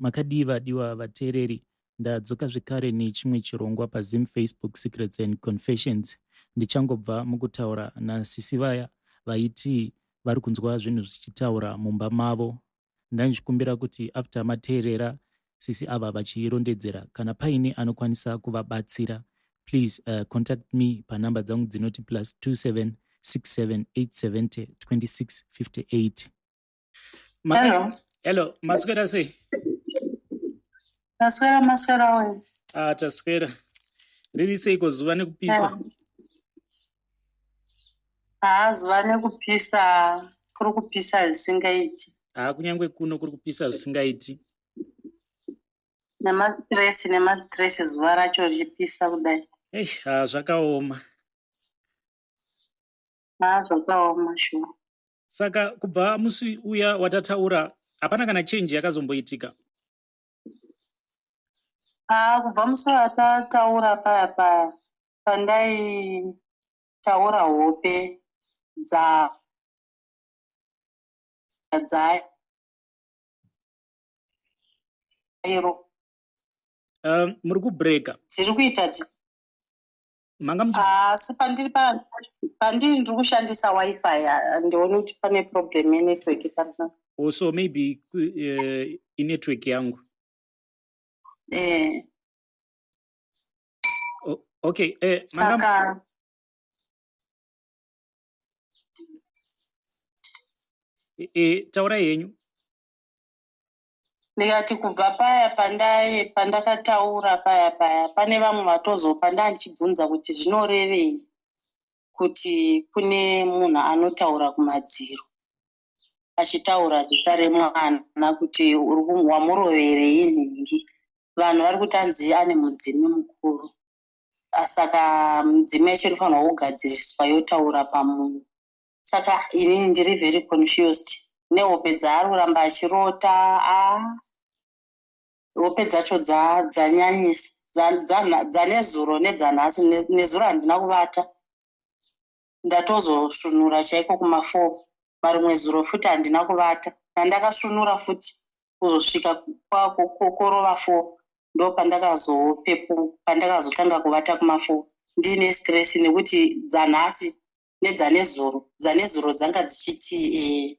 makadiva vateereri, ndadzoka zvekare nechimwe chirongwa paZim Facebook Secrets and Confessions. Ndichangobva mukutaura nasisi vaya vaiti vari kunzwa zvinhu zvichitaura mumba mavo. Ndandichikumbira kuti after mateerera sisi ava vachirondedzera, kana paine anokwanisa kuvabatsira, please contact me panhamba dzangu dzinoti +27 67 870 26 58. Hello, maswera sei? Maswera we. Taswera. Riri seiko zuva nekupisa? Zuva nekupisa, kuri kupisa zvisingaiti. Kunyangwe kuno kuri kupisa zvisingaiti. Nemastress zuva racho richipisa kudai. Zvakaoma. Zvakaoma shuwa. Saka kubva musi uya watataura hapana kana change yakazomboitika? Kubva musi watataura paya pandai taura hope iro muri kubreka dziri kuita asi pandiri ndiri kushandisa wifi ndione kuti pane problem yenetwork pana. Also maybe inetwork yangu. Okay, saka taura yenyu. Ndikati kubva paya pandakataura paya pane vamwe vatozopa ndandichibvunza kuti zvinorevei kuti kune munhu anotaura kumadziro achitaura zita remwana kuti wamuroverei nhingi. Vanhu vari kutanzi ane mudzimi mukuru, saka mudzimi yacho inofanirwa kugadziriswa yotaura pamunhu. Saka ini ndiri very confused nehope dzaari kuramba achirota. Hope dzacho dzanyanyisa dzanezuro nedzanhasi. Nezuro handina kuvata, ndatozosvinura chaiko kuma4. Marimwe zuro futi handina kuvata, nandakasvinura futi kuzosvika korova 4 ndo pandakazotanga kuvata kuma4 ndiine stress nekuti dzanhasi nedzanezuro dzanga dzichiti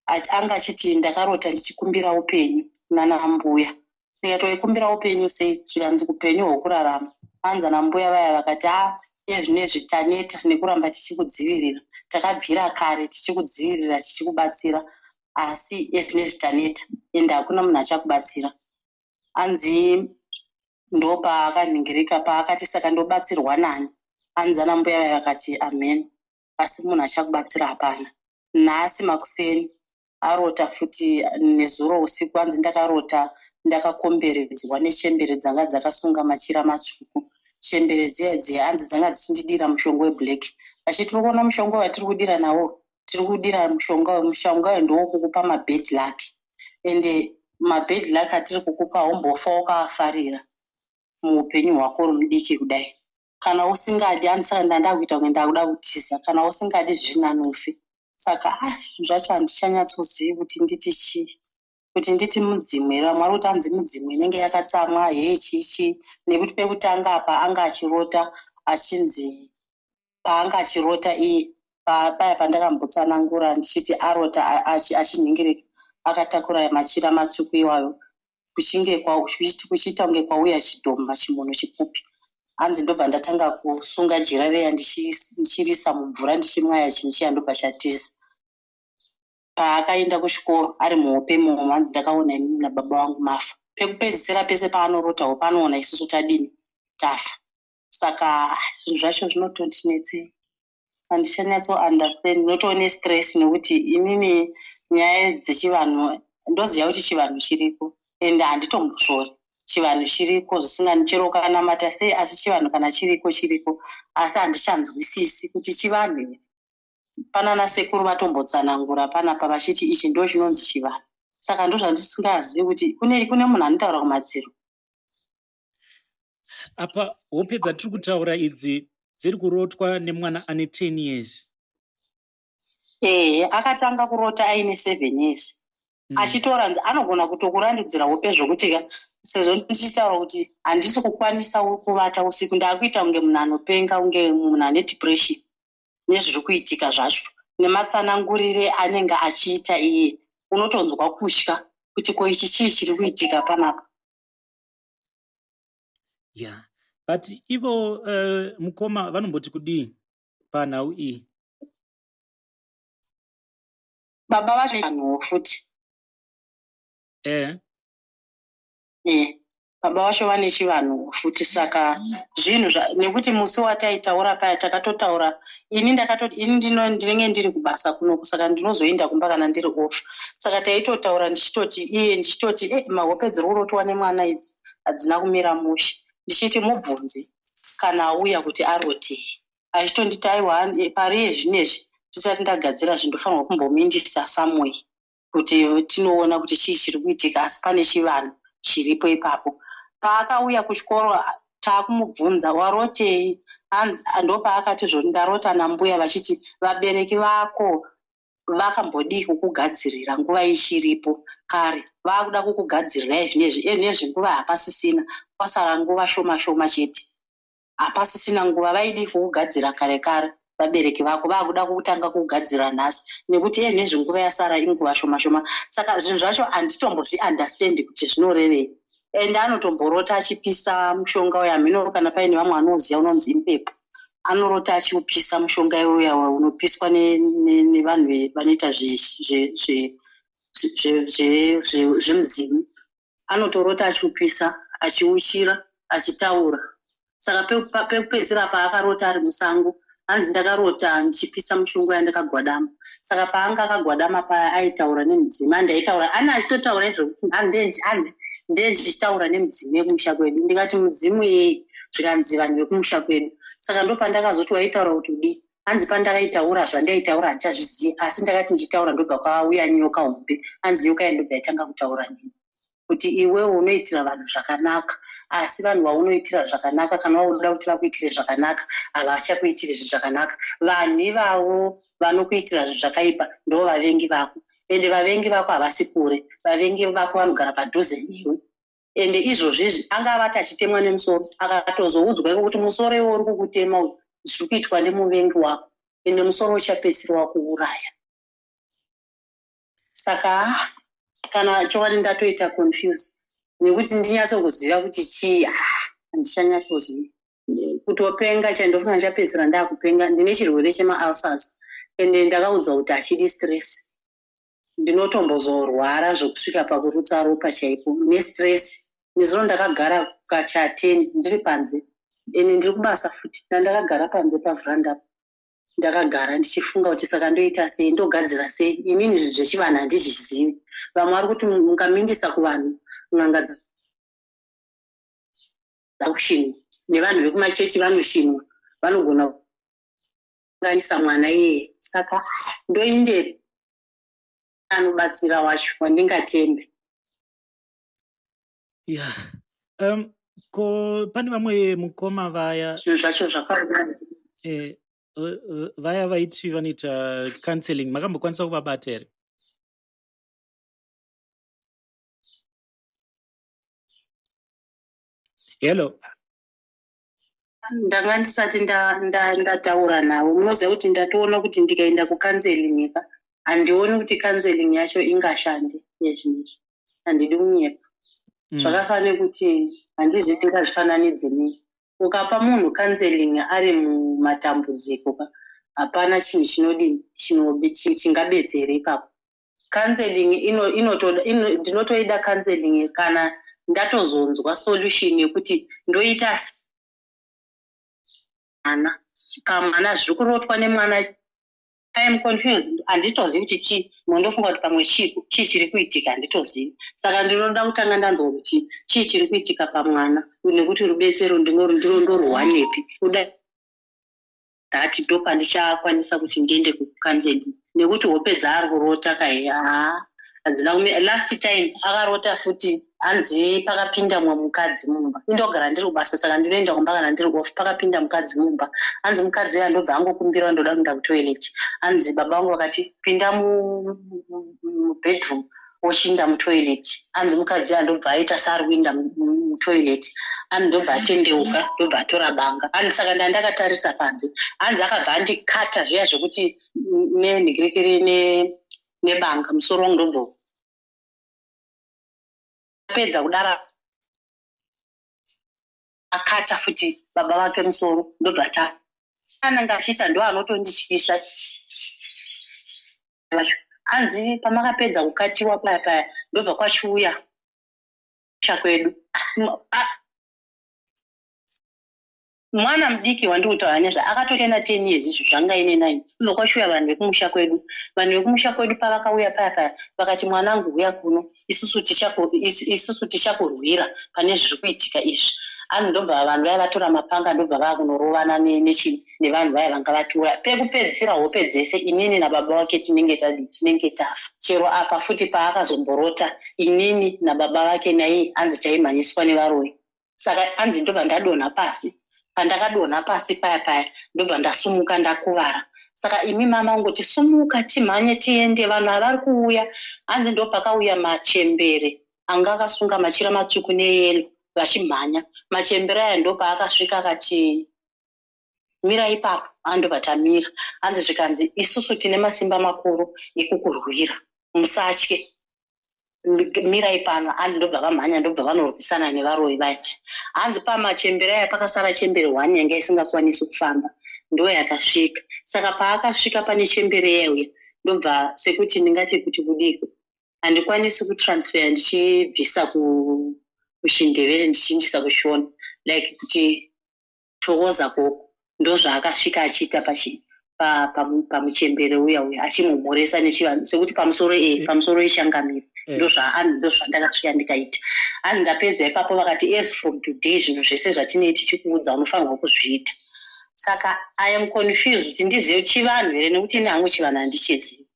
anga chiti ndakarota ndichikumbira upenyu nanambuya. Ndikatoikumbira upenyu sei? Zvikanzi upenyu hwokurarama. Anza nambuya vaya vakati zvinezvi taneta nekuramba tichikudzivirira, takabvira kare tichikudzivirira tichikubatsira, asi zvinezvi taneta ende hakuna munhu achakubatsira. Anzi ndo paakanhingirika paakati saka ndobatsirwa nani. Anza nambuya vaya vakati amen, asi munhu achakubatsira hapana. Nhasi makuseni arota futi nezuro usiku, anzi ndakarota ndakakomberedzwa nechembere dzanga dzakasunga machira matsvuku. Chembere dziya anzi dzanga dzichindidira mushonga weblack. Achiti tiri kuona mushonga watiri kudira nawo, tiri kudira mushonga ndowo kukupa mabad luck, ende mabad luck atiri kukupa hombofa wakafarira muupenyu hwako uri mudiki kudai. Kana usingadi, andisaka ndandakuita kunge ndakuda kutiza, kana usingadi zvinanofe. Saka zvacho handichanyatskuzivi kuti nditi chii, kuti nditi mudzimu here. Mwari kuti anzi mudzimu inenge yakatsamwa chichi, nekuti pekutanga apa anga achirota achinzi paanga achirota iye paya pandakambotsanangura ndichiti arota achinhingirika akatakura machira matsvuku iwayo kuchiita kunge kwauya chidhoma chimunhu chipfupi. Hanzi ndobva ndatanga kusunga jira reya ndichirisa mumvura ndichimwaya chinhu chiya ndobva chatiza. Paakaenda kuchikoro ari muhope momo, hanzi ndakaona ini nababa vangu mafa. Pekupedzisira pese paanorotawo panoona isusu tadini tafa. Saka zvinhu zvacho zvinotontinetsei, handichanyatso understand. Ndinotoone stress nekuti inini nyaya dzechivanhu ndoziva kuti chivanhu chiriko ende handitombosori chivanhu chiriko zvisingani chero kanamata sei, asi chivanhu kana chiriko asi handichanzwisisi kuti chivanhu here. Panana sekuru vatombotsanangura panapa vachiti ichi ndo chinonzi chivanhu. Saka ndo zvandisingazivi kuti kune munhu anotaura kumadziro. Apa hope dzatiri kutaura idzi dziri kurotwa nemwana ane 10 years. Akatanga kurota aine 7 years. achitora anogona kutokurandudzira hope zvokuti sezvo ndichitaura kuti handisi kukwanisa kuvata usiku ndakuita unge munhu anopenga unge munhu ane depression nezviri kuitika zvacho nematsanangurire anenge achiita iye unotonzwa kutya kuti ko ichi chii chiri kuitika panapa. Yeah, but ivo mukoma vanomboti kudii panhau iyi? Baba vacho vanhuwo futi. Baba vacho vane chivanhu futi, saka zvinhu nekuti musi wataitaura paya takatotaura ini ndinenge ndiri kubasa kunoku, saka ndinozoenda kumba kana ndiri off, saka taitotaura ndichitoti mahope dziri kurotowa nemwana idzi hadzina kumira mushe, ndichiti mubvunze kana auya kuti arotei. Achitonditi aiwa pari yezvinezvi tisati ndagadzira zvindofanirwa kumbomindisa somewhere kuti tinoona kuti chii chiri kuitika, asi pane chivanhu chiripo ipapo. Paakauya kuchikoro taakumubvunza warotei, ndopaakati ndarota nambuya vachiti vabereki vako vakambodii kukugadzirira nguva ichiripo kare, vakuda kukugadzirira zvinezvi nguva hapasisina, kwasara nguva shoma shoma chete, hapasisina nguva, vaidii kukugadzira kare kare vabereki vako, vakuda kutanga kugadzira nhasi nekuti nezvi nguva yasara inguva shoma shoma. Saka zvinhu zvacho handitombozvi understand kuti zvinorevei, ende anotomborota achipisa mushonga uya mhino, kana paine vamwe anoziva unonzi impepo, anorota achiupisa mushonga uya unopiswa nevanhu vanoita zvemudzimu, anotorota achiupisa achiuchira achitaura. Saka pekupedzisira paakarota ari musango, hanzi ndakarota ndichipisa mushonga yandakagwadama, saka paanga akagwadama paya aitaura nemudzimu, andaitaura ana achitotaura izvokuti hanzi ndichitaura nemudzimu yekumusha kwedu, ndikati mudzimu yei zvikanzi vanhu vekumusha kwedu. Saka ndo pandakazoti waitaura kuti udii, hanzi pandakaitaura zvandaitaura handichazvizivi, asi ndakati ndichitaura ndobva kwauya nyoka hombe, hanzi nyoka yandobva yatanga kutaura nini, kuti iwewe unoitira vanhu zvakanaka, asi vanhu vaunoitira zvakanaka kana wauda kuti vakuitire zvakanaka havachakuitiri zvakanaka, vanhu ivavo vanokuitira zvakaipa ndo vavengi vako, ende vavengi vako havasi kure, vavengi vako vanogara padhuze newe. Ende izvozvizvi anga vati achitemwa nemusoro, akatozoudzwa kuti musoro iwo uri kukutema uyu zviri kuitwa nemuvengi wako, ende musoro uchapedzisira wakuuraya. Saka kana chokwadi ndatoita confuse nekuti ndinyatsokuziva kuti chii, handichanyatsoziva. Kutopenga chandofunga ndichapedzisira ndakupenga, ndine chirwere chema-ulcers, ende ndakaudzwa kuti hachidi stress, ndinotombozorwara zvokusvika pakurutsa ropa chaipo nestress. Nezuro ndakagara kacha 10 ndiri panze, ende ndiri kubasa futi, ndakagara panze pavhuranda ndakagara ndichifunga kuti saka ndoita sei, ndogadzira sei, imini zvinhu zvechivanhu handizvizivi. Vamwe vari kuti mungamindisa kuvanhu n'anga dzakushinwa, nevanhu vekumachechi vanoshinwa, vanogona kuunganisa mwana iyeye. Saka ndoinde anobatsira wacho wandingatembe. Yeah. Ko pane vamwe mukoma vaya zvinhu zvacho zvakaona vaya vaiti vanoita counseling, makambokwanisa kuvabata here? Hello. Ndanga ndisati ndataura navo, munoziva kuti ndatoona kuti ndikaenda kucounseling nyika handioni kuti counseling yacho ingashande yezvinezvi, handidi kunyepa. Zvakafanira kuti handizi tingazvifananidze nei. Ukapa munhu counseling ari mumatambudziko hapana chinhu chinodini chingabetsere ipapo. Counseling ndinotoida counseling kana ndatozonzwa solution yekuti ndoita mwana zviri kurotwa nemwana, I am confused, handitozivi kuti chii, mundofunga kuti pamwe chii chiri kuitika, handitozivi. Saka ndinoda kutanga ndanzwa kuti chii chiri kuitika pamwana, nekuti rubetsero ndorwa nepi, kuda dhati ndopa ndichakwanisa kuti ndiende kucounseling, nekuti hope dzaari kurota hadzina. Last time akarota futi hanzi pakapinda mukadzi mumba, indogara ndiri kubasa, saka ndinoenda kumba kana ndiri off, pakapinda mukadzi mumba, hanzi mukadzi uya ndobva angokumbira ndoda kuenda kutoilet, hanzi baba vangu vakati pinda mubedroom ochinda mutoilet. Anzi mukadzi andobva aita sari kuinda mutoilet. Andobva atendeuka ndobva atora banga. Anzi saka ndandakatarisa panze. Anzi akabva andikata zviya zvokuti nenhikirikiri nebanga musoro wangu ndobva apedza kudara akata futi baba vake musoro ndobva ta ananga achiita ndo anotondityisa. Anzi pamakapedza kukatiwa paya ndobva kwachiuya kwedu mwana mudiki wandiutaura nezva akatotenda 10 years izvo zvanga ine 9 ndobva kwachiuya vanhu vekumusha kwedu. Vanhu vekumusha kwedu pavakauya paya vakati mwanangu uya kuno isusu tichakurwira pane zviri kuitika izvi. Anzi ndobva vanhu vaya vatora mapanga ndobva vakunorovana nevanhu vaya vanga vatora. Pekupedzisira hope dzese inini nababa vake tinenge tafa. Chero apa futi paakazomborota inini nababa vake naye anzi taimhanyiswa nevaroyi. Saka anzi ndobva ndadonha pasi. Pandakadonha pasi paya ndobva ndasumuka ndakuvara. Saka imi mama ungoti sumuka timhanye tiende vanhu vari kuuya. Anzi ndopakauya machembere anga akasunga machira matsvuku neyelo vachimhanya. Machembere aya ndopaakasvika akati mira ipapo. Andobva tamira. Anzi zvikanzi isusu tine masimba makuru ekukurwira musatye mira ipano. Anzi ndobva vamhanya ndobva vanorwisana nevaroyi vaya. Anzi pamachembere aya pakasara chembere 1 yanga isingakwanisi kufamba ndo yakasvika. Saka paakasvika pane chembere yauya ndobva sekuti ndingati kuti kudiko handikwanisi kutransfer ndichibvisa kuchindevere ndichinjisa kushona like kuti tokoza koko ndo zvaakasvika achiita pamuchembere uya achimumhoresa nechivanhu sekuti pamusoro yeshangamiri ndo zvandakasvika ndikaita. Anzi ndapedza ipapo vakati as from today zvinhu zvese zvatinei tichikuudza unofanirwa kuzviita. Saka I am confused kuti ndizive chivanhu here nekuti ine hangu chivanhu handichizivi.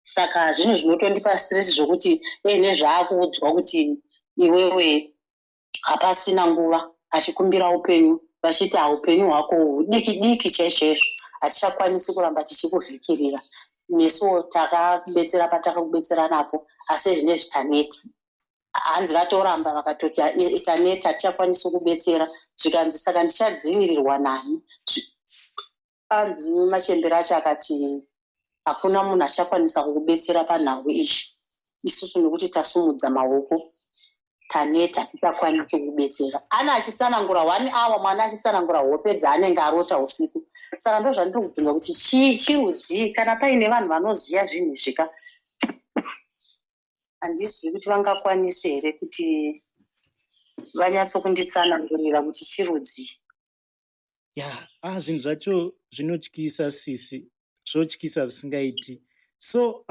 Saka zvinhu zvinotondipa stress zvokuti nezvaakuudzwa kuti iwewe hapasina nguva achikumbira upenyu vachiti upenyu hwako diki chaizvo hatichakwanisi kuramba tichikuvhikirira. Nesuwo takakubetsera patakakubetsera napo asi zvinezvi taneta. Hanzi vatoramba vakatoti taneta hatichakwanisi kubetsera. Zvikanzi saka ndichadzivirirwa nani. Anzi machembere acho akati hakuna munhu achakwanisa kukubetsera panhau izvi. Isusu nekuti tasumudza maoko taneta tichakwanisi kukubetsera. Ana achitsanangura 1 hour mwana achitsanangura hope dzaanenge arota usiku. Saka ndo zvandiri kubvunza kuti chiudzi kana paine vanhu vanoziva zvinhu zvika handizivi kuti vangakwanise here kuti vanyatsokunditsanangurira kuti chirudzi. Zvinhu zvacho zvinotyisa sisi, zvotyisa visingaiti. So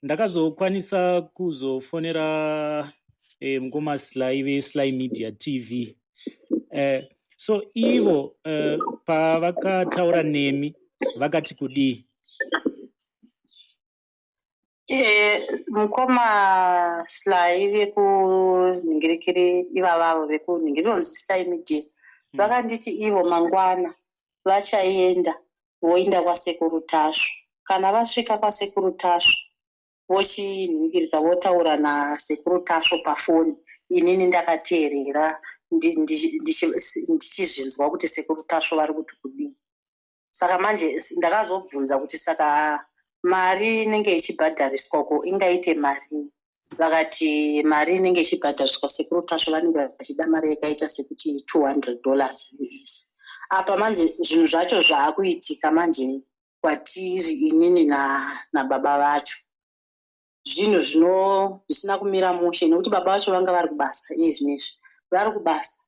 ndakazokwanisa kuzofonera mungoma Sly Media TV. So ivo pavakataura nemi vakati kudii? Mukoma Sly vekunhingirikiri ivavavo vekunhingiriri vonzi Sly Media vakanditi ivo mangwana vachaenda voenda kwasekuru Tasvo. Kana vasvika kwasekuru Tasvo vochinhingirika votaura nasekuru Tasvo pafoni. Inini ndakateerera ndichizvinzwa kuti sekuru Tasvo vari kuti kudii. Saka manje ndakazobvunza kuti saka mari inenge ichibhadhariswako ingaite mari. Vakati mari inenge ichibhadhariswa sekuru Tasvo vanenge vachida mari yakaita sekuti $200 US. Apa manje zvinhu zvacho zvaakuitika manje kwatiri inini nababa vacho. Zvinhu zvisina kumira mushe nekuti baba vacho vanga vari kubasa zvinezvi vari kubasa.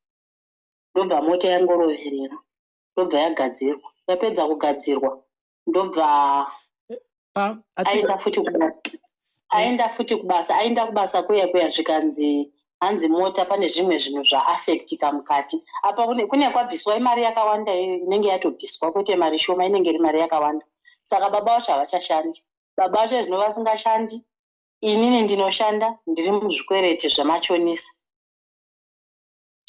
Ndobva mota yangoroverera ndobva yagadzirwa. Yapedza kugadzirwa ndobva aenda futi kubasa. Aenda kubasa kuya zvikanzi hanzi mota pane zvimwe zvinhu zvaaffectika mukati. Apa kune kwabviswa mari yakawanda inenge yatobviswa kwete mari shoma inenge iri mari yakawanda. Saka baba vacho havachashandi. Baba vacho zvino vasingashandi. Inini ndinoshanda ndiri muzvikwereti zvamachonisa.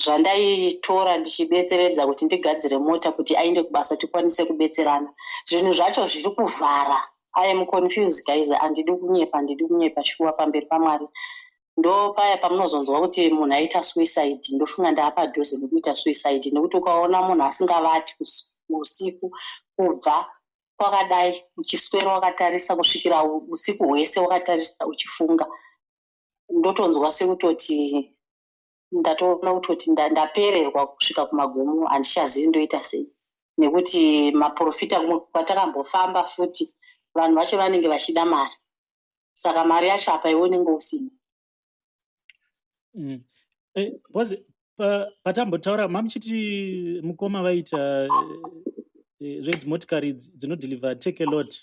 Zvandaitora ndichibetseredza kuti ndigadzire mota kuti aende kubasa tikwanise kubetserana. Zvinhu zvacho zviri kuvhara I am confused guys, handidi kunyepa shuwa pamberi paMwari. Ndo paya pamunozonzwa kuti munhu aita suicide, ndofunga ndaapadhuze nekuita suicide, nekuti ukaona munhu asingavati usiku kubva kwakadai uchiswera wakatarisa kusvikira usiku hwese wakatarisa uchifunga, ndotonzwa sekutoti ndatoona kutoti ndapererwa kusvika kumagumo, handichazivi ndoita sei, nekuti maprofita kwatakambofamba futi vanhu vacho vanenge vachida mari, saka mari yacho apa iwe unenge usina. Patambotaura mamuchiti mukoma vaita zvedzimotikari dzinodhilivha take a lot.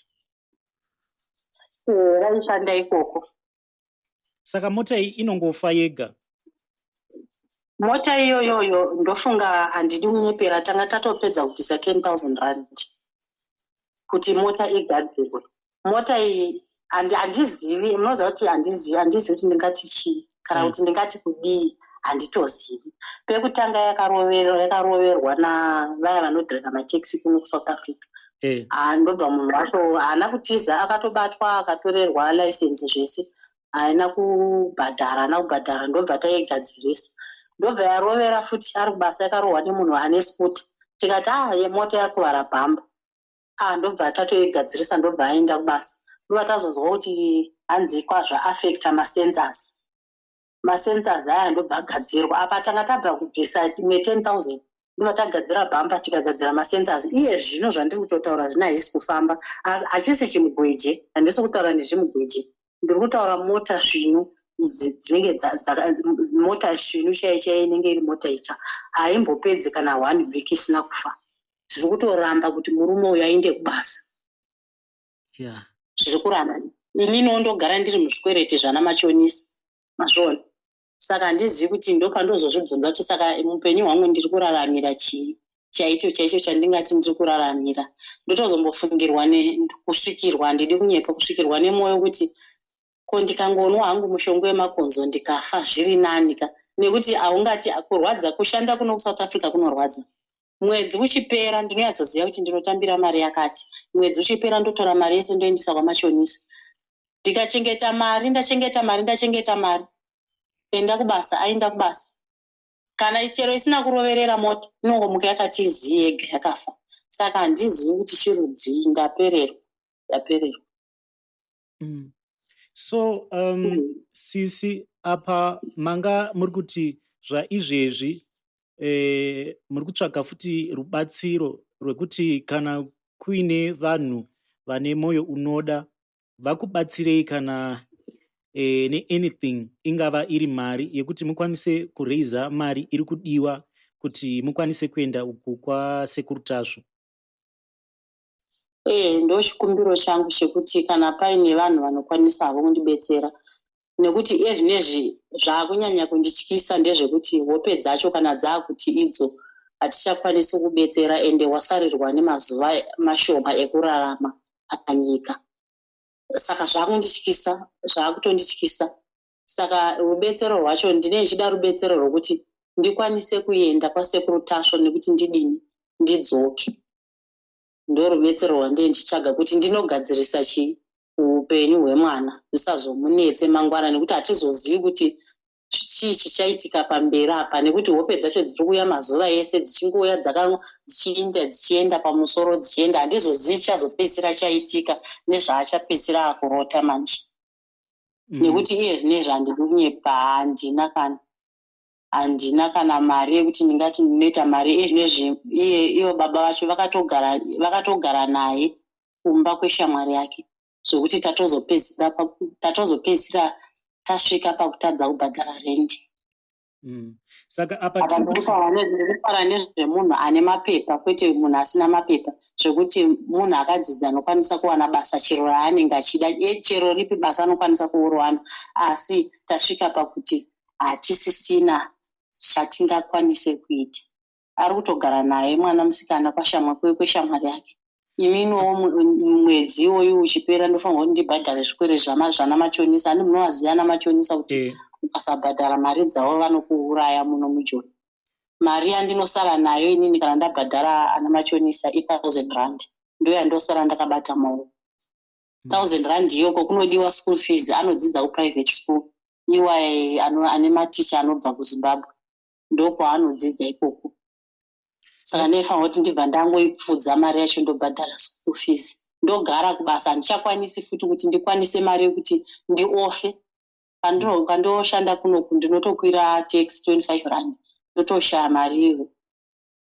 Vaishanda ikoko. Saka mota iyi inongofa yega. Mota iyoyoyo ndofunga handidi kunyepera, tanga tatopedza kubvisa 10,000 rand kuti mota igadzirwe. Mota iyi handizivi, munoziva kuti handizivi kuti ndingati chii kana kuti ndingati kudii, handitozivi. Pekutanga yakaroverwa navaya vanodhireka mataxi kuno kuSouth Africa. Ndobva munhu wacho haana kutiza, akatobatwa akatorerwa license zvese, haina kubhadhara, ndobva taigadzirisa. Ndobva yarovera futi ari kubasa, yakarohwa nemunhu ane scooter. Tikati mota yakuvara bhamba. Ndobva tatoigadzirisa, ndobva aenda kubasa. Ndobva tazonzwa kuti hanzi kwazvo affecta masensors. Masensors aya ndobva agadzirwa. Apa tanga tabva kubvisa 10,000. Ndobva tagadzira bhamba tikagadzira masensors. Iye zvino zvandiri kutotaura zvina haisi kufamba. Hachisi chimugweje, handisi kutaura nezvimugweje. Ndiri kutaura mota zvino idzi dzinenge mota zvino chaichai inenge iri mota itsva. Haimbopedzi kana 1 week isina kufa. Zviri kutoramba kuti murume uyu aende kubasa. Zviri kuramba. Inini ndogara ndiri muzvikwereti zvana machonisi. Mazvona. Saka handizivi kuti ndopandozozvibvunza kuti saka mupenyu hwangu ndiri kuraramira chii, chaicho chandingati ndiri kuraramira. Ndotozombofungirwa kusvikirwa, handidi kunyepa, kusvikirwa nemwoyo kuti ko ndikangonwa hangu mushongo wemakonzo ndikafa zviri nani ka, nekuti haungati kurwadza kushanda kuno kuSouth Africa kunorwadza. Mwedzi uchipera ndinoyazoziva kuti ndinotambira mari yakati. Mwedzi uchipera ndotora mari yese ndoendesa kwamachonisi. Ndikachengeta mari, ndachengeta mari. Enda kubasa, aenda kubasa. Kana chero isina kuroverera mota, inongomuka yakati zii yega yakafa. Saka handizivi kuti chirudzii, ndapererwa. So sisi apa manga muri kuti zvaizvezvi muri kutsvaga futi rubatsiro rwekuti kana kuine vanhu vane mwoyo unoda vakubatsirei kana anything, ingava iri mari yekuti mukwanise kureiza mari iri kudiwa kuti mukwanise kuenda uku kwasekuru Tasvo. Ndo chikumbiro changu chekuti kana paine vanhu vanokwanisa havo kundibetsera, nekuti ezvinezvi zvaakunyanya kundityisa ndezvekuti hope dzacho kana dzaakuti idzo hatichakwanisi kubetsera, ende wasarirwa nemazuva mashoma ekurarama panyika. Saka zvaakutondityisa. Saka rubetsero rwacho ndine chida rubetsero rwokuti ndikwanise kuenda kwasekuru Tasvo nekuti ndidini, ndidzoke. Ndo rubetsero rwandee ndichitsvaga kuti ndinogadzirisa chii upenyu hwemwana zvisazomunetse mangwana, nekuti hatizozivi kuti chii chichaitika pamberi apa, nekuti hope dzacho dziri kuuya mazuva ese dzichingouya dzichienda pamusoro dzichienda, handizozivi chazopedzisira chaitika nezvaachapedzisira akurota manje. Nekuti iye zvinezvi handidi kunyepa, handina kana mari yekuti ndingati ndinoita mari. Izvinezvi iyo baba vacho vakatogara naye kumba kweshamwari yake, zvokuti tatozopedzisira tasvika pakutadza kubhadhara rendi. Saka apa ndikupara nezvemunhu ane mapepa, kwete munhu asina mapepa, zvekuti munhu akadzidza anokwanisa kuwana basa chero raanenge achida, chero ripi basa anokwanisa kurowana, asi tasvika pakuti hatisisina chatingakwanise kuita. Ari kutogara naye mwana musikana kweshamwari yake. Iminiwo mwedzi iwoyu uchipera ndofanirwa kuti ndibhadhare zvikwere zvana machonisa. Ani munowaziva ana machonisa kuti ukasabhadhara mari dzavo vanokuuraya muno mujoni. Mari yandinosara nayo inini kana ndabhadhara ana machonisa 1,000 rand. Ndo yandosara ndakabata maoko. 1000 rand iyoko kunodiwa school fees, anodzidza kuprivate school. Iwaye ane maticha anobva kuZimbabwe. Ndoko anodzidza ikoko. Saka nefanira kuti ndibva ndangoipfudza mari yacho ndobhadhara school fees. Ndogara kubasa, handichakwanisi futi kuti ndikwanise mari yekuti ndiofe. Kandoshanda kunoku ndinotokwira tax 25 rand. Ndotoshaya mari iyo.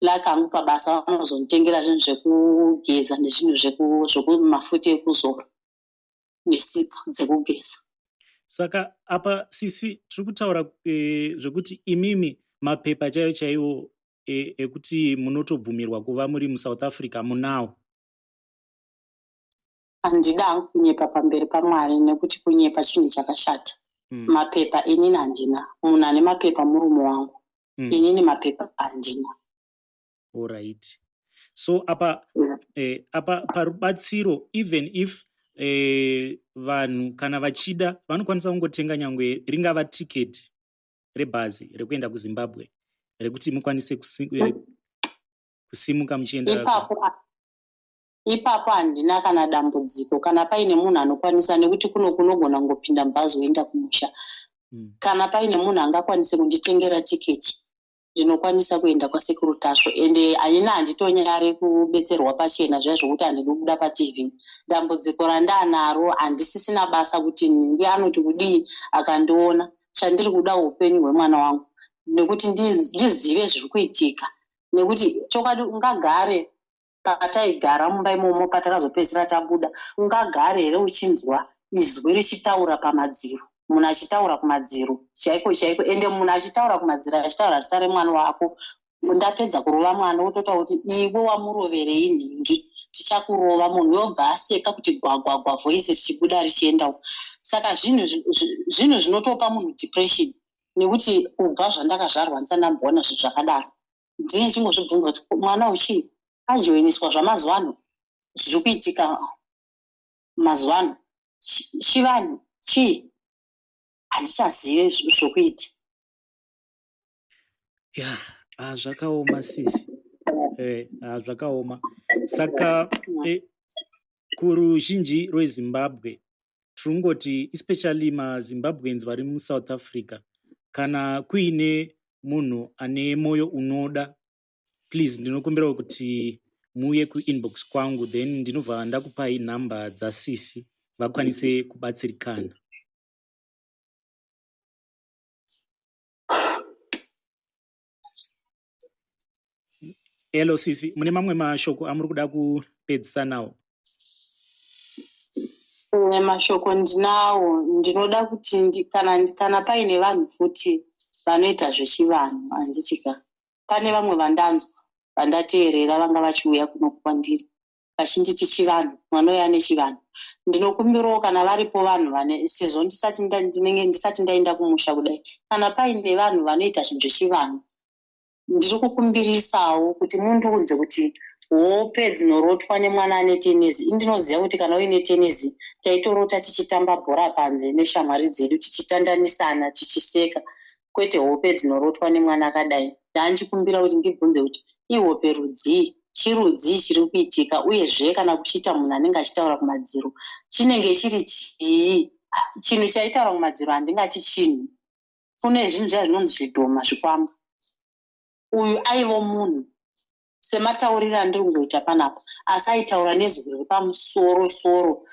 Lakangu pabasa vanozonditengera zvinhu zvekugeza nezvinhu zvekumafuta ekuzora nesipo dzekugeza. Saka apa sisi tiri kutaura zvekuti imimi mapepa chaiwo ekuti munotobvumirwa kuva muri muSouth Africa munawo. Handida hangu kunyepa pamberi paMwari nekuti kunyepa chinhu chakashata. Mapepa inini handina. Munhu ane mapepa murume wangu. Inini mapepa handina. Alright. So apa parubatsiro, even if vanhu kana vachida vanokwanisa kungotenga nyangwe ringava tiketi rebhazi rekuenda kuZimbabwe rekuti mukwanise kusimuka muchienda. Ipapo handina kana dambudziko kana paine munhu anokwanisa, nekuti kunogona kungopinda mubhazi woenda kumusha. Kana paine munhu angakwanise kunditengera tiketi ndinokwanisa kuenda kwasekuru Tasvo, ende handina handitonyare kubetserwa pachena zviya zvokuti handidi kubuda paTV. Dambudziko randanaro handisisina basa kuti ndianoti kudii akandiona. Chandiri kuda upenyu hwemwana wangu nekuti ndizive zviri kuitika, nekuti chokwadi ungagare pataigara mumba imomo patakazopedzisira tabuda, ungagare here uchinzwa izwi richitaura pamadziro, munhu achitaura kumadziro chaiko chaiko, ende munhu achitaura kumadziro achitaura zita remwana wako. Ndapedza kurova mwana wototaura kuti iwe wamuroverei nhingi, tichakurova. Munhu yobva aseka kuti gwagwagwa voice richibuda richiendawo. Saka zvinhu zvinotopa munhu depression, nekuti kubva zvandakazvarwa ndisandamboona zvinhu zvakadaro. Ndine chingozvibvunza kuti mwana uchii ajoiniswa zvamazuva ano zviri kuitika mazuva ano chivanhu chii handichazive zvokuiti. Zvakaoma sisi, zvakaoma. Saka kuruzhinji rweZimbabwe tirungoti especially maZimbabweans vari muSouth Africa, kana kuine munhu ane moyo unoda, please ndinokumbira kuti muuye kuinbox kwangu, then ndinobva ndakupai nhamba dzasisi vakwanise kubatsirikana. Hello sisi, mune mamwe mashoko amuri kuda kupedzisa nawo? Mashoko ndinawo, ndinoda kuti kana paine vanhu futi vanoita zvechivanhu, handitika pane vamwe vandanzwa vandateerera vanga vachiuya kuno kwandiri vachinditi chivanhu, mwanouya nechivanhu. Ndinokumbirawo kana varipo vanhu vane, sezvo ndisati ndaenda kumusha kudai, kana paine vanhu vanoita zvinhu zvechivanhu, ndiri kukumbirisawo kuti mundiudze kuti hope dzinorotwa nemwana ane tenezi. Ndinoziva kuti kana uine tenezi taitorota tichitamba bhora panze neshamwari dzedu tichitandanisana tichiseka, kwete hope dzinorotwa nemwana akadai. Ndanchikumbira kuti ndibvunze kuti ihope rudzii, chirudzii chiri kuitika, uyezve kana kuchiita munhu anenge achitaura kumadziro chinenge chiri chii? Chinhu chaitaura kumadziro handingati chinhu. Kune zvinhu zviya zvinonzi zvidhoma zvikwamba. Uyu aivo munhu sematauriro andiri kungoita panapa, asi aitaura nezwi riri pamusoro-soro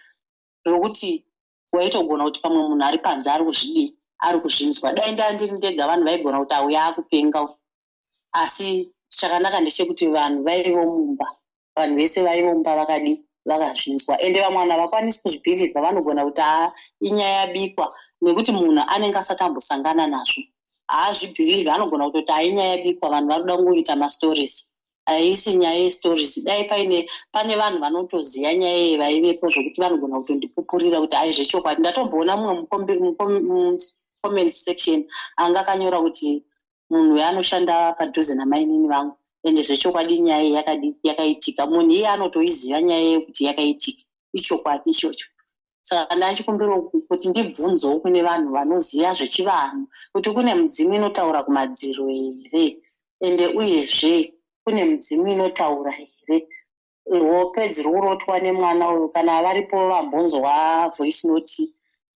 rokuti waitogona kuti pamwe munhu ari panze ari kuzvidii, ari kuzvinzwa. Dai ndandiri ndega vanhu vaigona kuti auya akupenga, asi chakanaka ndechekuti vanhu vaivo mumba, vanhu vese vaivo mumba vakadii, vakazvinzwa. Ende vamwe vanhu havakwanisi kuzvibhirivha, vanogona kuti inyaya yabikwa, nekuti munhu anenge asati ambosangana nazvo haazvibhirivhi, anogona kutoti inyaya yabikwa, vanhu vari kuda kungoita mastories. Haisi nyaya yestories. Dai pane vanhu vanotoziva nyaya iyi vaivepo zvokuti vanogona kutondipupurira kuti zvechokwadi. Ndatomboona mumwe comment section anga akanyora kuti munhu anoshanda padhuze namainini vangu, ende zvechokwadi nyaya iyi yakaitika. Munhu iye anotoiziva nyaya iyi kuti yakaitika, ichokwadi ichocho. Saka ndanchikumbira kuti ndibvunzewo kune vanhu vanoziva zvechivanhu kuti kune mudzimu inotaura kumadziro here, ende uyezve kune mudzimu inotaura here. hope dziri kurotwa nemwana uyu, kana varipo vambonzwa voice note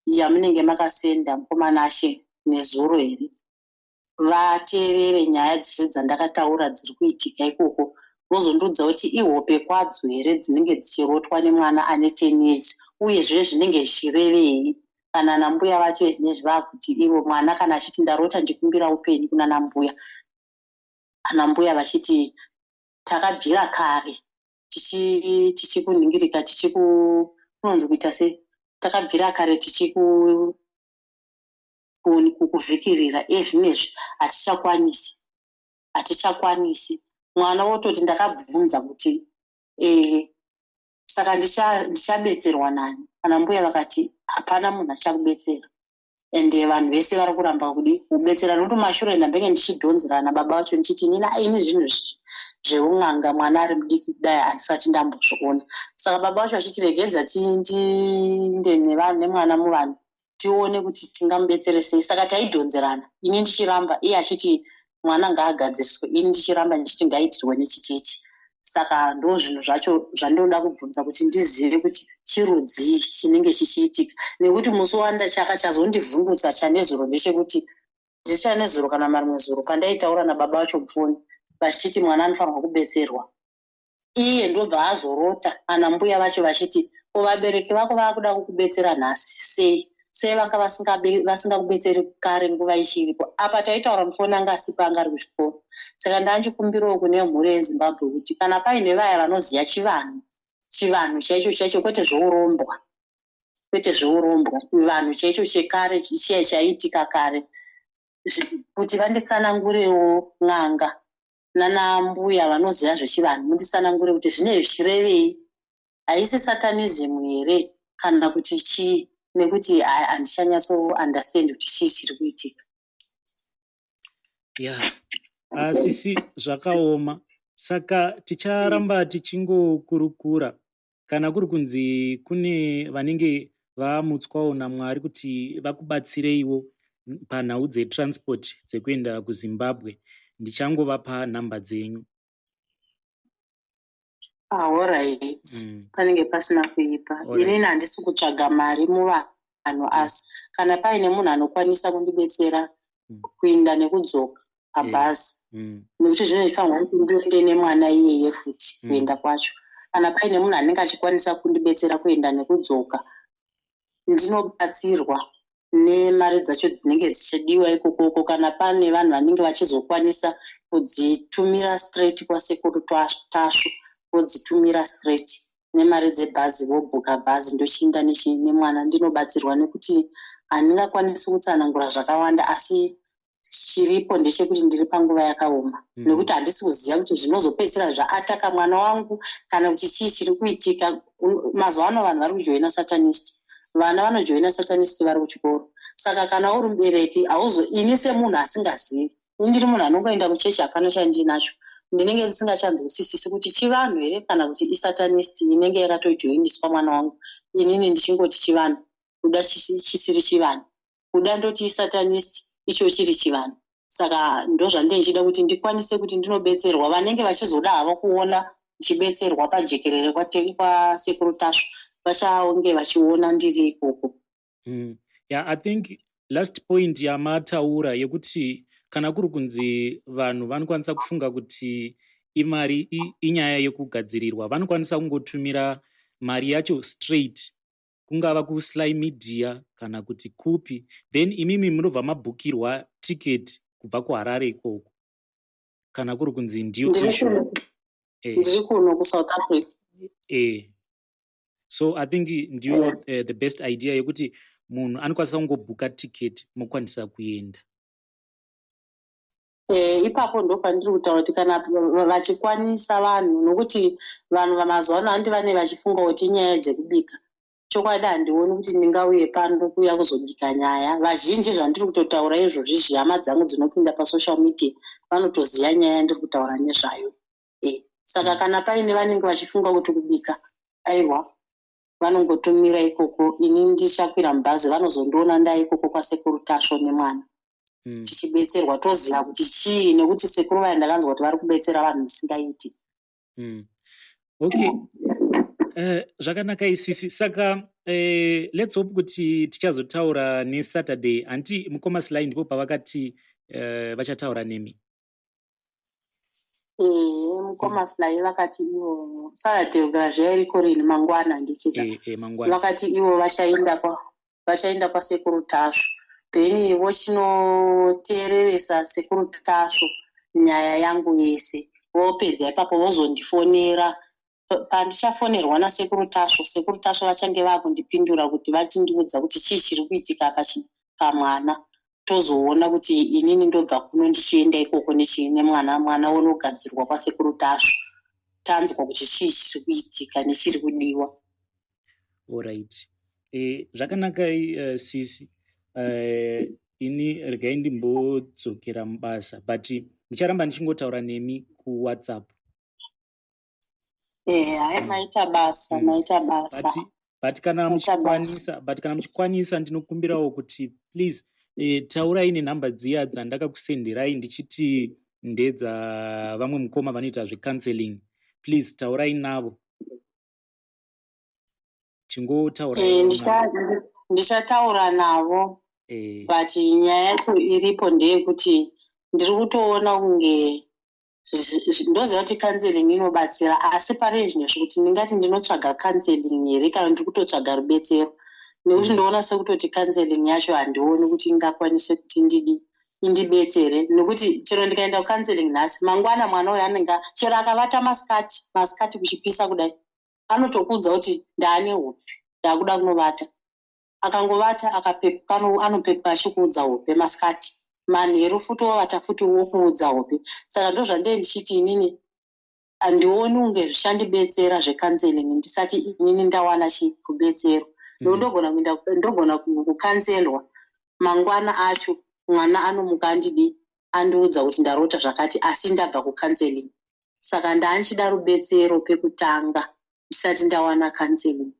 yamunenge makasenda mukomana Ashe nezuro here, vateerere nyaya dzese dzandakataura dziri kuitika ikoko, vozondudza kuti ihope kwadzo here dzinenge dzichirotwa nemwana ane 10 years, uyezve zvinenge zvichirevei kana nambuya vacho zvinezvi vakuti ivo mwana kana achiti ndarota ndikumbira upenyu kuna nambuya, kana mbuya vachiti takabvira kare tichikuningirika kunonzi kuita se takabvira kare kuvhikirira zvinezvi hatichakwanisi. Mwana wototi ndakabvunza kuti saka ndichabetserwa nani, kana mbuya vakati hapana munhu achakubetsera, ende vanhu vese vari kuramba kubetsera, nokuti mashure ndambenge ndichidhonzerana baba vacho ndichiti ini zvinhu zveun'anga mwana ari mudiki kudai handisati ndambozviona. Saka baba vacho achiti regedza tiinde nemwana muvanhu tione kuti tingamubetsere sei. Saka taidhonzerana, ini ndichiramba, iye achiti mwana ngaagadziriswe, ini ndichiramba ndichiti ngaitirwe nechichechi. Saka ndo zvinhu zvacho zvandinoda kubvunza kuti ndizive kuti chirudzii chinenge chichiitika, nekuti musi chakachazondivhundutsa chanezuro ndechekuti ndichanezuro kana marimwe zuro pandaitaura nababa vacho mufoni vachiti mwana anofanirwa kubetserwa, iye ndobva azorota ana mbuya vacho vachiti vabereki vako vakuda kukubetsera nhasi sei vanga vasingakubetseri kare nguva ichiripo. Apa taitaura mufoni anga asipa anga ari kuchikoro. Saka ndanjikumbirawo kune mhuri yeZimbabwe kuti kana paine vaya vanoziva chivanhu chaicho kwete zvourombwa, vanhu chaicho chekare chaitika kare, kuti vanditsanangurewo n'anga nanambuya vanoziva zvechivanhu, munditsanangure kuti zvinenge zvichirevei, haisi satanism here kana kuti chii, nekuti handichanyatso understand kuti chii chiri kuitika. Sisi zvakaoma, saka ticharamba tichingokurukura kana kuri kunzi kune vanenge vamutswawo naMwari kuti vakubatsireiwo panhau dzetransport dzekuenda kuZimbabwe, ndichangovapa nhamba dzenyu. Alright. Panenge pasina kuipa. Inini handisi kutsvaga mari muvanhu, asi kana paine munhu anokwanisa kundibetsera kuinda nekudzoka abhazi, nekuti zvino zvifanirwa kuti ndiende nemwana iyeye futi kuenda kwacho. Kana paine munhu anenge achikwanisa kundibetsera kuenda nekudzoka, ndinobatsirwa nemari dzacho dzinenge dzichidiwa ikokoko. Kana pane vanhu vanenge vachizokwanisa kudzitumira straight kwasekuru tashu, vodzitumira straight nemari dzebhazi, vobhuka bhazi ndochinda nemwana, ndinobatsirwa nekuti handingakwanisi kutsanangura zvakawanda, asi chiripo ndechekuti ndiri panguva yakaoma, nekuti handisi kuziva kuti zvinozopedzisira zvaataka mwana wangu kana kuti chii chiri kuitika. Mazuva ano vanhu vari kujoina satanist, vana vanojoina satanist vari kuchikoro. Saka kana uri mubereki ini semunhu asingazivi, ndiri munhu anongoenda kuchechi hapana chandinacho, ndinenge ndisingachanzwisisi kuti chivanhu here kana kuti isatanist inenge yakatojoiniswa mwana wangu. Inini ndichingoti chivanhu, kuda chisiri chivanhu, kuda ndoti isatanist icho chiri chivanhu. Saka ndozvandenge ndichida kuti ndikwanise kuti ndinobetserwa, vanenge vachizoda havo kuona ndichibetserwa pajekerere kwasekuru tashu vachaonge vachiona ndiri ikoko. I think last point yamataura yekuti kana kuri kunzi vanhu vanokwanisa kufunga kuti imari inyaya yekugadzirirwa, vanokwanisa kungotumira mari yacho straight, kungava kuSly Media kana kuti kupi, then imimi munobva mabhukirwa ticket kubva kuHarare ikoko, kana kuri kunzi ndiyo issue. Ndiri kuno kuSouth Africa. So I think ndiyo the best idea yekuti munhu anokwanisa kungobhuka ticket mokwanisa kuenda. Ipapo ndo pandiri kutaura kuti kana vachikwanisa vanhu, nokuti vanhu vamazuva ano handi vane vachifunga kuti inyaya dzekubika. Chokwadi handioni kuti ndingauye pano kuuya kuzobika nyaya. Vazhinji zvandiri kutotaura izvozvi, hama dzangu dzinopinda pasocial media vanotoziva nyaya ndiri kutaura nezvayo. Saka kana paine vanenge vachifunga kuti kubika, aiwa, vanongotumira ikoko, ini ndichakwira mubhazi, vanozondiona ndaa ikoko kwasekuru tasho nemwana. Tichibetserwa toziva kuti chii, nekuti sekuru vaya ndakanzwa kuti vari kubetsera vanhu visingaiti. Okay. Zvakanaka isisi. Saka let's hope kuti tichazotaura neSaturday. Anti muCommerce Line ndipo pavakati vachataura nemi. muCommerce Line vakati ivo Saturday ugara iriko rini mangwana ndichita. Mangwana. Vakati ivo vachaenda kwasekuru Tasvo. Then vochinoteereresa sekuru Tasvo nyaya yangu yese. Vopedza ipapo vozondifonera. Pandichafonerwa nasekuru Tasvo vachange vakundipindura kuti vachindiudza kuti chii chiri kuitika pamwana. Tozoona kuti inini ndobva kuno ndichienda ikoko nemwana unogadzirwa kwasekuru Tasvo. Tanzwa kuti chii chiri kuitika nechiri kudiwa. Alright. Zvakanaka sisi. Ini regai ndimbodzokera mubasa, but ndicharamba ndichingotaura nemi kuWhatsApp. Maita basa. But kana muchikwanisa ndinokumbirawo kuti please taurai nenhamba dziya dzandakakusenderai ndichiti ndedza vamwe mukoma vanoita zvecounseling. Please taurai navo. Ndichataura navo. But nyaya yacho iripo ndeyekuti ndiri kutoona kunge ndoziva kuti counseling inobatsira, asi pane zvimwe zvekuti ndingati ndinotsvaga counseling here kana ndiri kutotsvaga rubetsero. Nekuti ndoona sekutoti counseling yacho handioni kuti ingakwanise kuti indibetsere. Nekuti chero ndikaenda kucounseling nhasi mangwana mwana uyu anenge chero akavata masikati kuchipisa kudai anotokuudza kuti ndaane hope ndakuda kunovata. Akangovata akapepuka anopepuka achikuudza hope masikati. Manheru futi wovata futi wokuudza hope. Saka ndozvandee ndichiti inini handioni unge zvichandibetsera zvecounseling ndisati inini ndawana chikubetsero. Ndogona kukanzelwa mangwana acho mwana anomuka andiudza kuti ndarota zvakati asi ndabva kucounseling. Saka ndanchida rubetsero pekutanga ndisati ndawana counseling.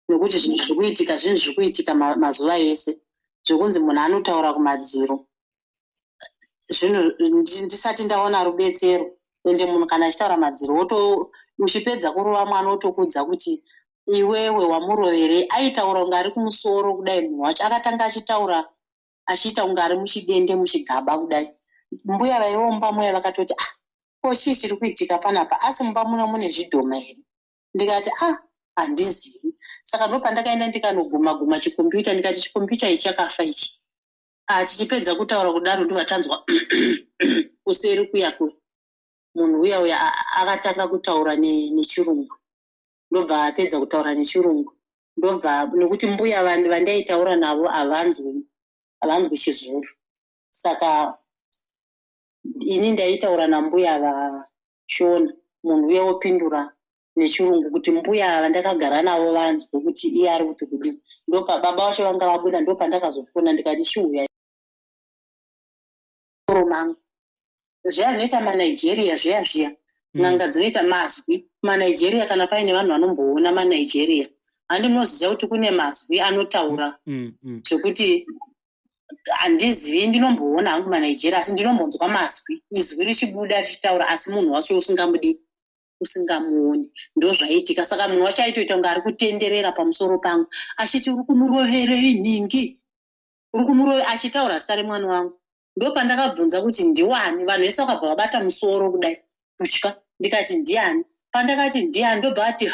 Nekuti zvinhu zviri kuitika mazuva ese zvokunzi munhu anotaura kumadziro. Ndisati ndaona rubetsero. Ende munhu kana achitaura madziro uchipedza kurova mwana otokuudza kuti iwewe wamurovere. Aitaura kunge ari kumusoro kudai munhu wacho. Akatanga achitaura achiita kunge ari muchidende muchigaba kudai. Mbuya vaiomba mbuya vakatoti chii chiri kuitika panapa, asi mumba muno mune zvidhoma here? Ndikati handizivi. Saka ndopandakaenda ndikanoguma chikombiyuta ndikati chikombiyuta ichi chakafa ichi. Tichipedza kutaura kudaro ndovatanzwa kuseri kuyakwe munhu uya akatanga kutaura nechirungu. Ndobva apedza kutaura nechirungu ndobva nekuti mbuya vandaitaura navo havanzwi chizuru. Saka ini ndaitaura nambuya vashona. Munhu uya opindura nechirungu kuti mbuya vandakagara navo vanzwe kuti iye ari kuti kudii. Ndopa baba vacho vanga vabuda ndopandakazofona ndikati chiuya mangu zviya zvinoita maNigeria zviya n'anga dzinoita mazwi maNigeria. Kana paine vanhu vanomboona maNigeria handi munoziva kuti kune mazwi anotaura zvekuti handizivi. Ndinomboona hangu maNigeria asi ndinombonzwa mazwi, izwi richibuda richitaura asi munhu wacho usingamuoni. Ndozvaitika. Saka munhu wacho aitoita kunge ari kutenderera pamusoro pangu achiti uri kumuroverei ningi, uri kumurovera, achitaura zita remwana wangu. Ndopandakabvunza kuti ndiwani. Vanhu vese vakabva vabata musoro kudai kutya. Ndikati ndiani? Pandakati ndiani ndobva ati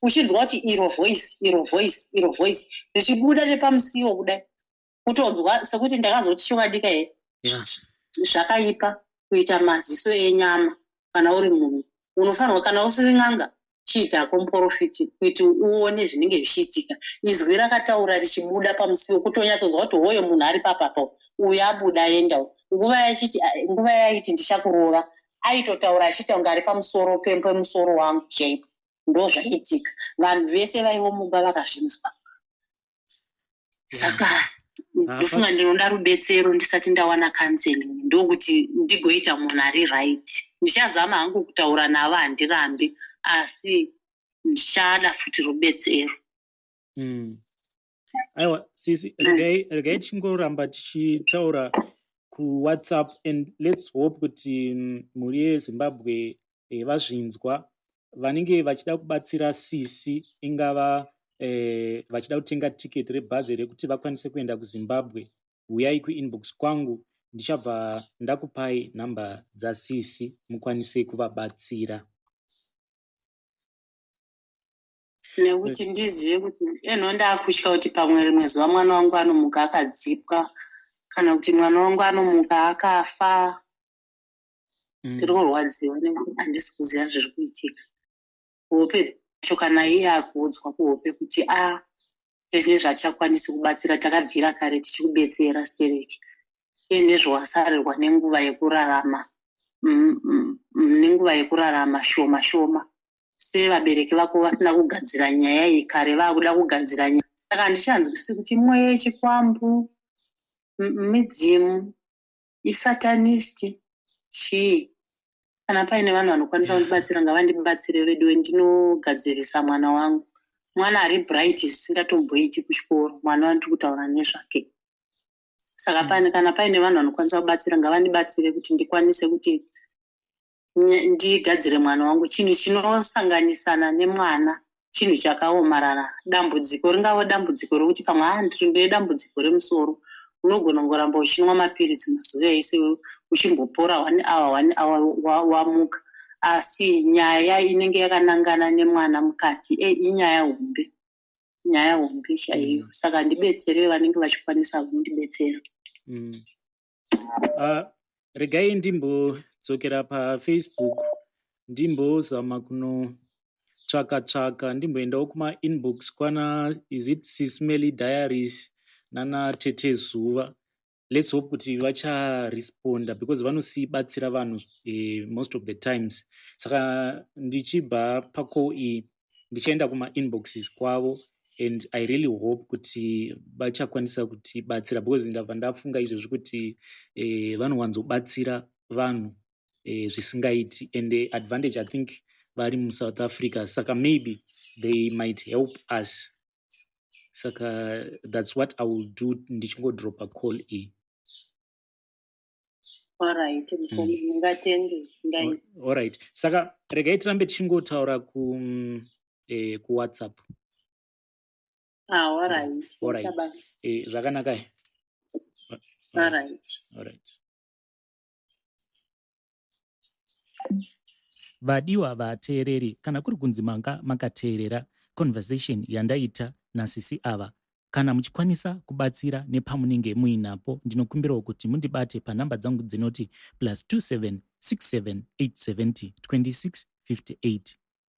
uchinzwa kuti iro voice richibuda nepamusiwo kudai. Kutonzwa sekuti ndakazoti chomadika here. Zvakaipa kuita maziso enyama. Kana uri munhu unofanirwa, kana usiri n'anga chiita komporofiti kuti uone zvinenge zvichiitika. Izwi rakataura richibuda pamusiwo kutonyatsonzwa kuti hoyo munhu ari papapa uyu abuda aendawo. Nguva yaiti ndichakurova aitotaura achiita kunge ari pamusoro pemusoro wangu chaipo. Ndozvaitika. Vanhu vese vaivo mumba vakazvinzwa. Saka ndofunga ndinoda rubetsero ndisati ndawana counseling ndokuti ndigoita munhu ari right. Ndichazama hangu kutaura navo handirambi asi ndichada futi rubetsero. Aiwa sisi regai tichingoramba tichitaura kuwhatsapp, and let's hope kuti mhuri yezimbabwe vazvinzwa vanenge vachida kubatsira sisi, ingava vachida kutenga tiketi rebhazi rekuti vakwanise kuenda kuzimbabwe, uyai kuinbox kwangu, ndichabva ndakupai nhamba dzasisi mukwanise kuvabatsira. Nekuti ndizive kuti ndakutya kuti pamwe rimwe zuva mwana wangu anomuka akadzipwa kana kuti mwana wangu anomuka akafa. Ndiri kurwadziwa nekuti handisi kuziva zviri kuitika. Kuhope cho kana iye akuudzwa kuhope kuti nezvine zvachakwanisi kubatsira, takabvira kare tichikubetsera stereki, nezvawasarirwa nenguva yekurarama, nenguva yekurarama shoma shoma. Sevabereki vako vasina kugadzira nyaya iyi kare, vakuda kugadzira nyaya. Saka handichanzwisisi kuti mwoyo yechikwambu, midzimu, isatanisti, chii. Kana paine vanhu vanokwanisa kundibatsira ngavandibatsire vedu ndinogadzirisa mwana wangu. Mwana ari bright zvisingatomboiti kuchikoro, mwana wandiri kutaura nezvake. Saka kana paine vanhu vanokwanisa kubatsira ngavandibatsire kuti ndikwanise kuti ndigadzire mwana wangu. Chinhu chinosanganisana nemwana chinhu chakaomarara. Dambudziko ringava dambudziko rokuti pamwe ndiri ndine dambudziko remusoro, unogona kungoramba uchinwa mapiritsi mazuva ese uchimbopora 1 hour wamuka. Asi nyaya inenge yakanangana nemwana mukati inyaya hombe, nyaya hombe chaiyo. Saka ndibetsere vanenge vachikwanisa kundibetsera. Regai ndimbodzokera paFacebook, ndimbozama kunotsvaka, ndimboendawo kumainbox kwana is it Sismeli Diaries nana Tete Zuva. Let's hope kuti vacharesponda because vanosibatsira vanhu most of the times. Saka ndichibva pako iyi ndichaenda kumainboxes kwavo, and I really hope kuti vachakwanisa kutibatsira because ndabva ndafunga izvozvi kuti vanowanzobatsira vanhu zvisingaiti, and the advantage I think vari muSouth Africa, saka maybe they might help us. Saka that's what I will do, ndichingodrop a call iyi. Alright, alright. Saka regai tirambe tichingotaura ku WhatsApp. Alright. Zvakanaka. Alright. Vadiwa vateereri, kana kuri kunzi manga makateerera conversation yandaita nasisi ava, kana muchikwanisa kubatsira nepamunenge muinapo, ndinokumbirawo kuti mundibate panhamba dzangu dzinoti +27 67 870 26 58.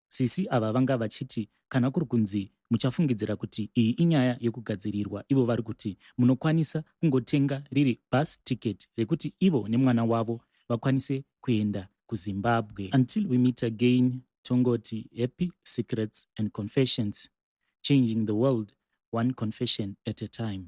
Sisi ava vanga vachiti kana kuri kunzi muchafungidzira kuti iyi inyaya yekugadzirirwa, ivo vari kuti munokwanisa kungotenga riri bus ticket rekuti ivo nemwana wavo vakwanise kuenda kuZimbabwe. Until we meet again, tongoti happy secrets and confessions, changing the world one confession at a time.